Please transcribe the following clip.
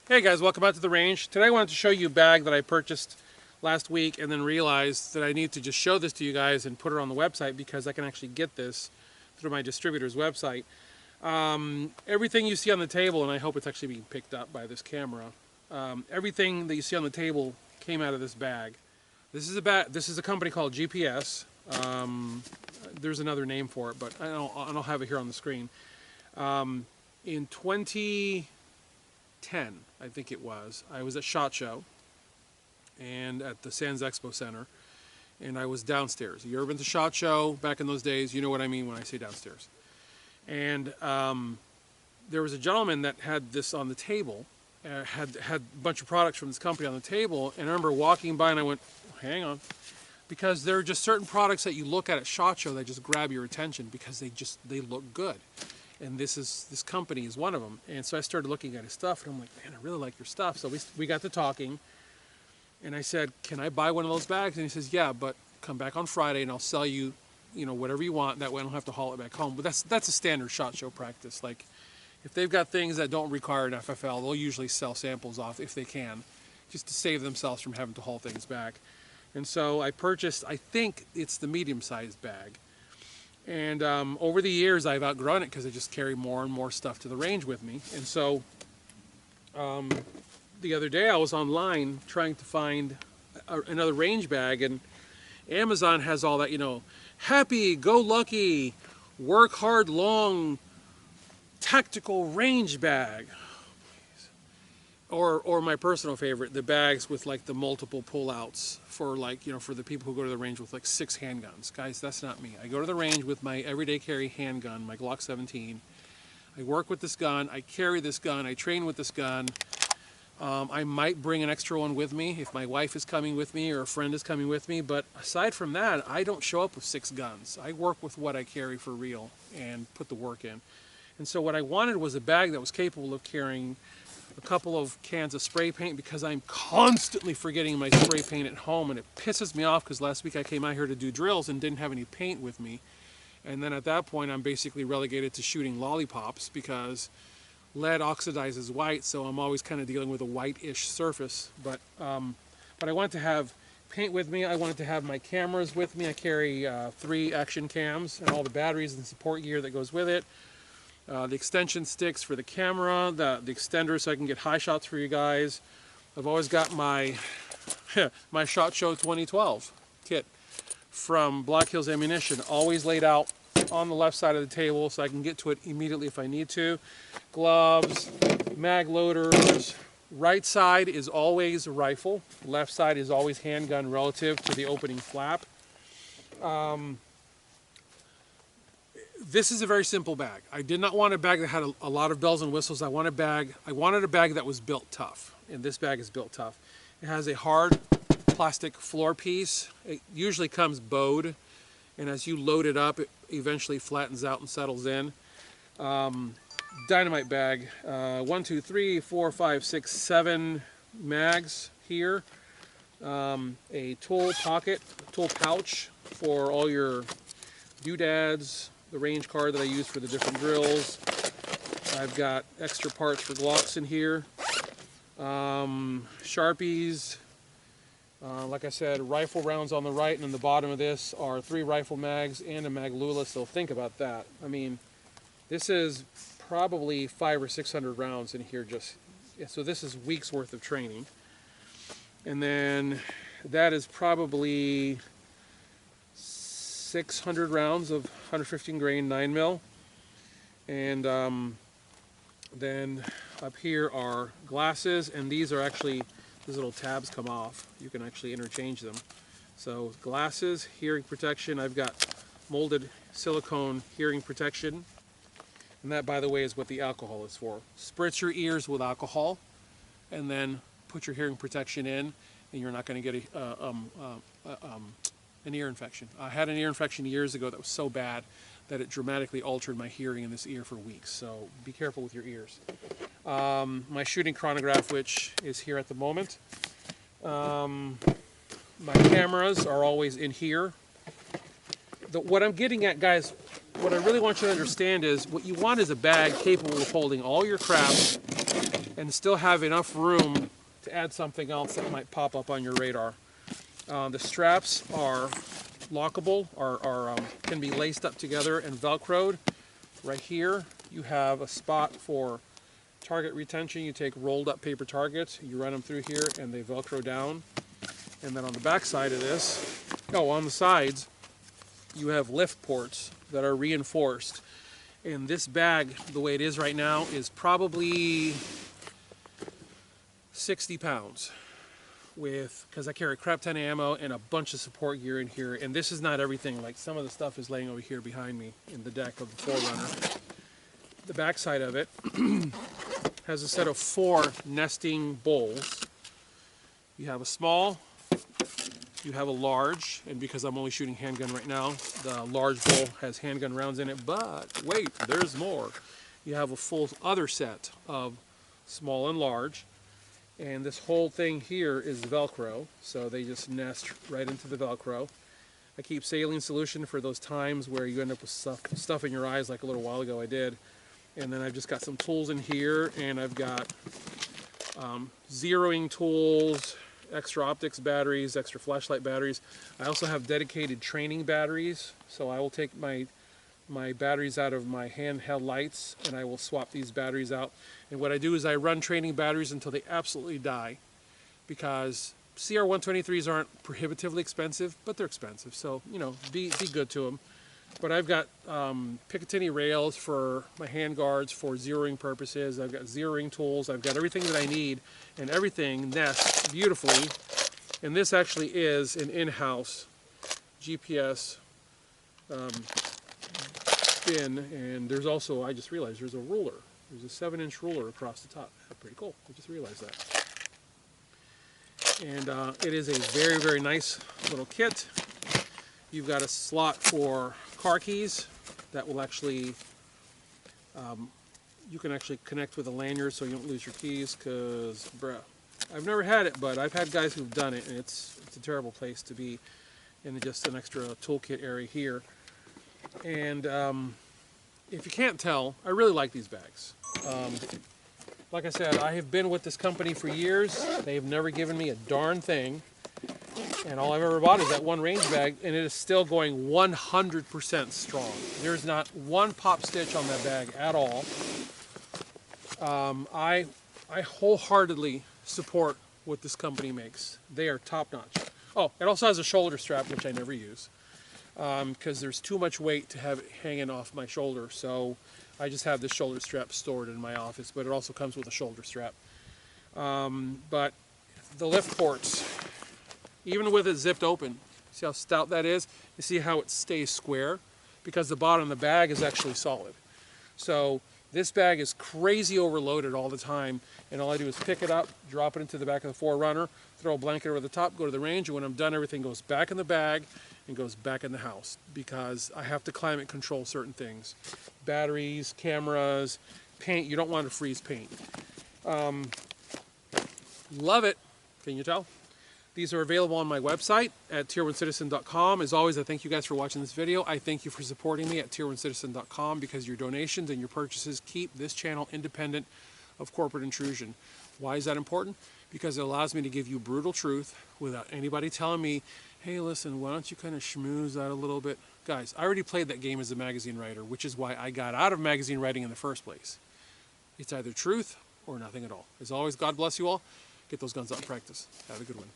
Hey guys, welcome out to the range. Today I wanted to show you a bag that I purchased last week and then realized that I need to just show this to you guys and put it on the website because I can actually get this through my distributor's website. Everything you see on the table, and I hope it's actually being picked up by this camera, everything that you see on the table came out of this bag. This is a company called GPS. There's another name for it, but I don't have it here on the screen. In 2010, I think it was, I was at SHOT Show and at the Sands Expo Center, and I was downstairs. You ever been to SHOT Show back in those days? You know what I mean when I say downstairs. And there was a gentleman that had this on the table, had a bunch of products from this company on the table, and I remember walking by and I went, hang on, because there are just certain products that you look at SHOT Show that just grab your attention because they look good. And this company is one of them. And so I started looking at his stuff, and I'm like, man, I really like your stuff. So we got to talking, and I said, can I buy one of those bags? And he says, yeah, but come back on Friday, and I'll sell you, whatever you want. That way I don't have to haul it back home. But that's a standard SHOT Show practice. Like, if they've got things that don't require an FFL, they'll usually sell samples off if they can, just to save themselves from having to haul things back. And so I purchased, I think it's the medium-sized bag. And over the years, I've outgrown it because I just carry more and more stuff to the range with me. And so the other day I was online trying to find another range bag, and Amazon has all that, happy, go lucky, work hard, long, tactical range bag. Or my personal favorite, the bags with like the multiple pullouts for for the people who go to the range with like 6 handguns. Guys, that's not me. I go to the range with my everyday carry handgun, my Glock 17. I work with this gun, I carry this gun, I train with this gun. I might bring an extra one with me if my wife is coming with me or a friend is coming with me, but aside from that, I don't show up with 6 guns. I work with what I carry for real and put the work in. And so what I wanted was a bag that was capable of carrying a couple of cans of spray paint, because I'm constantly forgetting my spray paint at home, and it pisses me off because last week I came out here to do drills and didn't have any paint with me. And then at that point I'm basically relegated to shooting lollipops because lead oxidizes white, so I'm always kind of dealing with a white-ish surface. But I wanted to have paint with me. I wanted to have my cameras with me. I carry 3 action cams and all the batteries and support gear that goes with it. The extension sticks for the camera, the extender so I can get high shots for you guys. I've always got my my SHOT Show 2012 kit from Black Hills Ammunition, always laid out on the left side of the table so I can get to it immediately if I need to. Gloves, mag loaders. Right side is always rifle, left side is always handgun relative to the opening flap. This is a very simple bag. I did not want a bag that had a lot of bells and whistles. I wanted a bag that was built tough, and this bag is built tough. It has a hard plastic floor piece. It usually comes bowed, and as you load it up, it eventually flattens out and settles in. Dynamite bag. 1, 2, 3, 4, 5, 6, 7 mags here. A tool pocket, tool pouch for all your doodads, the range card that I use for the different drills. I've got extra parts for Glocks in here. Sharpies. Like I said, rifle rounds on the right, and in the bottom of this are 3 rifle mags and a mag lula, so think about that. I mean, this is probably 500 or 600 rounds in here so this is weeks worth of training. And then that is probably 600 rounds of 115 grain 9mm, and then up here are glasses, and these little tabs come off. You can actually interchange them. So glasses, hearing protection. I've got molded silicone hearing protection, and that, by the way, is what the alcohol is for. Spritz your ears with alcohol, and then put your hearing protection in, and you're not going to get an ear infection. I had an ear infection years ago that was so bad that it dramatically altered my hearing in this ear for weeks, so be careful with your ears. My shooting chronograph, which is here at the moment. My cameras are always in here. What I'm getting at, guys, what I really want you to understand is what you want is a bag capable of holding all your crap and still have enough room to add something else that might pop up on your radar. The straps are lockable, can be laced up together and velcroed. Right here you have a spot for target retention. You take rolled up paper targets, you run them through here and they velcro down. And then on the back side of this, on the sides, you have lift ports that are reinforced. And this bag, the way it is right now, is probably 60 pounds. Because I carry crap ton of ammo and a bunch of support gear in here. And this is not everything. Like, some of the stuff is laying over here behind me in the deck of the 4Runner. The back side of it has a set of 4 nesting bowls. You have a small, you have a large, and because I'm only shooting handgun right now, the large bowl has handgun rounds in it, but wait, there's more. You have a full other set of small and large, and this whole thing here is Velcro, so they just nest right into the Velcro. I keep saline solution for those times where you end up with stuff in your eyes, like a little while ago I did. And then I've just got some tools in here, and I've got zeroing tools, extra optics batteries, extra flashlight batteries. I also have dedicated training batteries, so I will take my batteries out of my handheld lights and I will swap these batteries out. And what I do is I run training batteries until they absolutely die, because CR123s aren't prohibitively expensive, but they're expensive, so be good to them. But I've got Picatinny rails for my hand guards for zeroing purposes. I've got zeroing tools. I've got everything that I need, and everything nests beautifully. And this actually is an in-house GPS bin. And there's also, I just realized, there's a ruler. There's a 7-inch ruler across the top. That's pretty cool. I just realized that. And it is a very, very nice little kit. You've got a slot for car keys that will actually, you can actually connect with a lanyard so you don't lose your keys, because, I've never had it, but I've had guys who've done it, and it's a terrible place to be, and just an extra toolkit area here. And if you can't tell, I really like these bags. Like I said, I have been with this company for years. They have never given me a darn thing. And all I've ever bought is that one range bag, and it is still going 100% strong. There's not one pop stitch on that bag at all. I wholeheartedly support what this company makes. They are top notch. Oh, it also has a shoulder strap, which I never use, because there's too much weight to have it hanging off my shoulder. So I just have this shoulder strap stored in my office, but it also comes with a shoulder strap. But the lift ports, even with it zipped open, see how stout that is? You see how it stays square? Because the bottom of the bag is actually solid. So this bag is crazy overloaded all the time, and all I do is pick it up, drop it into the back of the 4Runner, throw a blanket over the top, go to the range, and when I'm done, everything goes back in the bag and goes back in the house, because I have to climate control certain things. Batteries, cameras, paint. You don't want to freeze paint. Love it. Can you tell? These are available on my website at tier1citizen.com. As always, I thank you guys for watching this video. I thank you for supporting me at tier1citizen.com, because your donations and your purchases keep this channel independent of corporate intrusion. Why is that important? Because it allows me to give you brutal truth without anybody telling me, hey, listen, why don't you kind of schmooze that a little bit? Guys, I already played that game as a magazine writer, which is why I got out of magazine writing in the first place. It's either truth or nothing at all. As always, God bless you all. Get those guns out in practice. Have a good one.